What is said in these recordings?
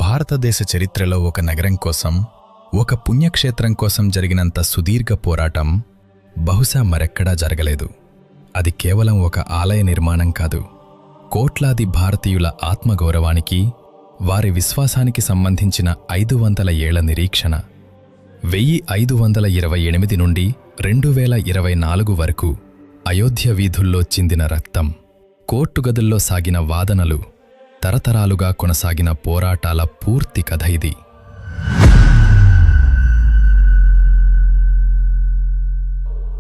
భారతదేశ చరిత్రలో ఒక నగరం కోసం, ఒక పుణ్యక్షేత్రం కోసం జరిగినంత సుదీర్ఘ పోరాటం బహుశా మరెక్కడా జరగలేదు. అది కేవలం ఒక ఆలయ నిర్మాణం కాదు, కోట్లాది భారతీయుల ఆత్మగౌరవానికి, వారి విశ్వాసానికి సంబంధించిన 500 ఏళ్ల నిరీక్షణ. 1528 నుండి 2024 వరకు అయోధ్య వీధుల్లో చిందిన రక్తం, కోర్టు గదుల్లో సాగిన వాదనలు, తరతరాలుగా కొనసాగిన పోరాటాల పూర్తి కథ ఇది.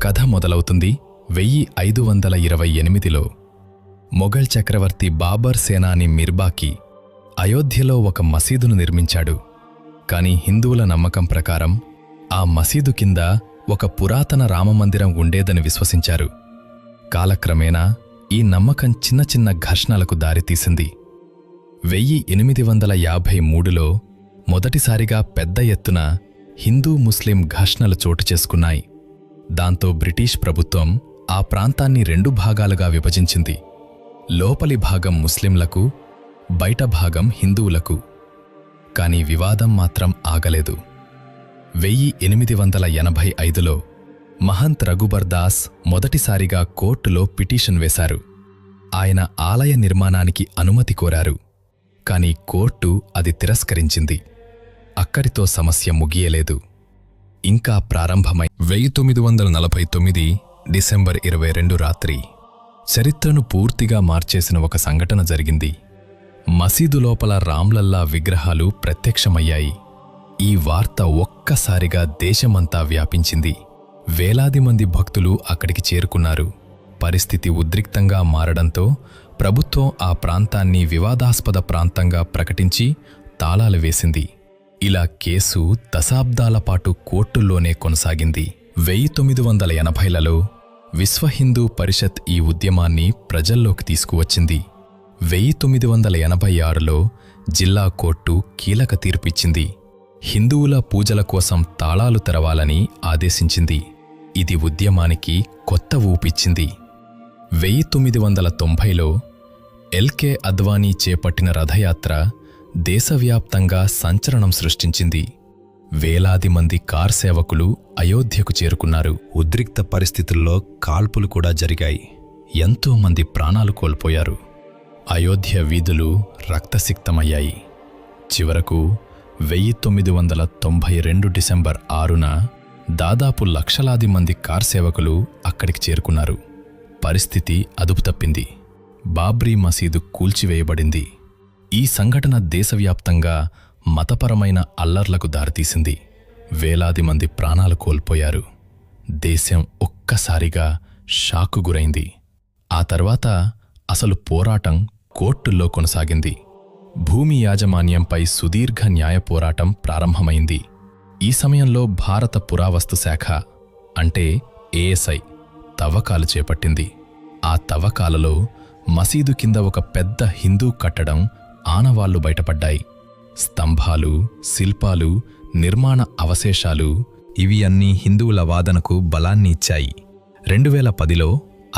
కథ మొదలవుతుంది 1528లో. మొఘల్ చక్రవర్తి బాబర్ సేనాని మిర్బాకి అయోధ్యలో ఒక మసీదును నిర్మించాడు. కాని హిందువుల నమ్మకం ప్రకారం ఆ మసీదు కింద ఒక పురాతన రామమందిరం ఉండేదని విశ్వసించారు. కాలక్రమేణా ఈ నమ్మకం చిన్న చిన్న ఘర్షణలకు దారితీసింది. 1853లో మొదటిసారిగా పెద్ద ఎత్తున హిందూ ముస్లిం ఘర్షణలు చోటు చేసుకున్నాయి. దాంతో బ్రిటిష్ ప్రభుత్వం ఆ ప్రాంతాన్ని 2 భాగాలుగా విభజించింది. లోపలి భాగం ముస్లింలకు, బయట భాగం హిందువులకు. కాని వివాదం మాత్రం ఆగలేదు. 1885లో మహంత్ రఘుబర్దాస్ మొదటిసారిగా కోర్టులో పిటిషన్ వేశారు. ఆయన ఆలయ నిర్మాణానికి అనుమతి కోరారు. కాని కోర్టు అది తిరస్కరించింది. అక్కడితో సమస్య ముగియలేదు. ఇంకా ప్రారంభమై 1949 డిసెంబర్ 22 రాత్రి చరిత్రను పూర్తిగా మార్చేసిన ఒక సంఘటన జరిగింది. మసీదు లోపల రామ్లల్లా విగ్రహాలు ప్రత్యక్షమయ్యాయి. ఈ వార్త ఒక్కసారిగా దేశమంతా వ్యాపించింది. వేలాది మంది భక్తులు అక్కడికి చేరుకున్నారు. పరిస్థితి ఉద్రిక్తంగా మారడంతో ప్రభుత్వం ఆ ప్రాంతాన్ని వివాదాస్పద ప్రాంతంగా ప్రకటించి తాళాలు వేసింది. ఇలా కేసు దశాబ్దాల పాటు కోర్టుల్లోనే కొనసాగింది. 1980లలో విశ్వ హిందూ పరిషత్ ఈ ఉద్యమాన్ని ప్రజల్లోకి తీసుకువచ్చింది. 1986లో జిల్లా కోర్టు కీలక తీర్పిచ్చింది. హిందువుల పూజల కోసం తాళాలు తెరవాలని ఆదేశించింది. ఇది ఉద్యమానికి కొత్త ఊపిచ్చింది. 1990లో ఎల్కే అద్వానీ చేపట్టిన రథయాత్ర దేశవ్యాప్తంగా సంచలనం సృష్టించింది. వేలాది మంది కార్ సేవకులు అయోధ్యకు చేరుకున్నారు. ఉద్రిక్త పరిస్థితుల్లో కాల్పులు కూడా జరిగాయి. ఎంతో మంది ప్రాణాలు కోల్పోయారు. అయోధ్య వీధులు రక్తసిక్తమయ్యాయి. చివరకు 1992 డిసెంబర్ 6న దాదాపు లక్షలాది మంది కార్ సేవకులు అక్కడికి చేరుకున్నారు. పరిస్థితి అదుపు తప్పింది. బాబ్రీ మసీదు కూల్చివేయబడింది. ఈ సంఘటన దేశవ్యాప్తంగా మతపరమైన అల్లర్లకు దారితీసింది. వేలాది మంది ప్రాణాలు కోల్పోయారు. దేశం ఒక్కసారిగా షాకు గురైంది. ఆ తర్వాత అసలు పోరాటం కోర్టుల్లో కొనసాగింది. భూమి యాజమాన్యంపై సుదీర్ఘ న్యాయ పోరాటం ప్రారంభమైంది. ఈ సమయంలో భారత పురావస్తు శాఖ అంటే ఏఎస్ఐ తవ్వకాలు చేపట్టింది. ఆ తవ్వకాలలో మసీదు కింద ఒక పెద్ద హిందూ కట్టడం ఆనవాళ్లు బయటపడ్డాయి. స్తంభాలు, శిల్పాలు, నిర్మాణ అవశేషాలు ఇవి అన్నీ హిందువుల వాదనకు బలాన్ని ఇచ్చాయి. 2010లో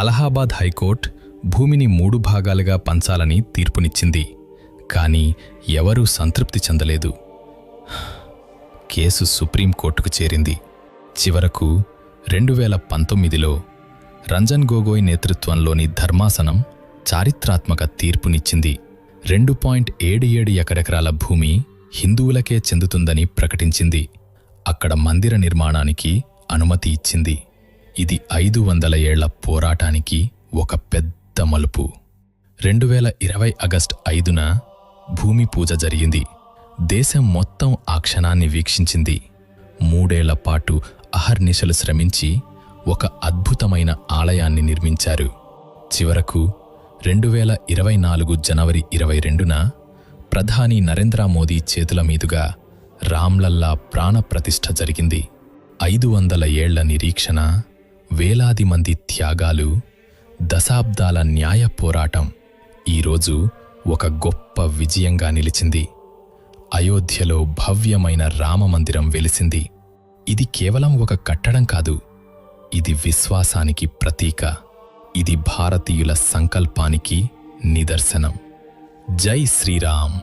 అలహాబాద్ హైకోర్టు భూమిని 3 భాగాలుగా పంచాలని తీర్పునిచ్చింది. కానీ ఎవరూ సంతృప్తి చెందలేదు. కేసు సుప్రీంకోర్టుకు చేరింది. చివరకు 2019లో రంజన్ గొగోయ్ నేతృత్వంలోని ధర్మాసనం చారిత్రాత్మక తీర్పునిచ్చింది. 2.77 ఎకరెకరాల భూమి హిందువులకే చెందుతుందని ప్రకటించింది. అక్కడ మందిర నిర్మాణానికి అనుమతి ఇచ్చింది. ఇది 500 ఏళ్ల పోరాటానికి ఒక పెద్ద మలుపు. 2020 ఆగస్టు 5న భూమి పూజ జరిగింది. దేశం మొత్తం ఆ క్షణాన్ని వీక్షించింది. 3 ఏళ్ల పాటు అహర్నిశలు శ్రమించి ఒక అద్భుతమైన ఆలయాన్ని నిర్మించారు. చివరకు 2024 జనవరి 22న ప్రధాని నరేంద్ర మోదీ చేతుల మీదుగా రామ్లల్లా ప్రాణప్రతిష్ఠ జరిగింది. 500 ఏళ్ల నిరీక్షణ, వేలాది మంది త్యాగాలు, దశాబ్దాల న్యాయ పోరాటం ఈరోజు ఒక గొప్ప విజయంగా నిలిచింది. అయోధ్యలో భవ్యమైన రామమందిరం వెలిసింది. ఇది కేవలం ఒక కట్టడం కాదు, ఇది విశ్వాసానికి ప్రతీక. ఇది భారతీయుల సంకల్పానికి నిదర్శనం. జై శ్రీరామ్.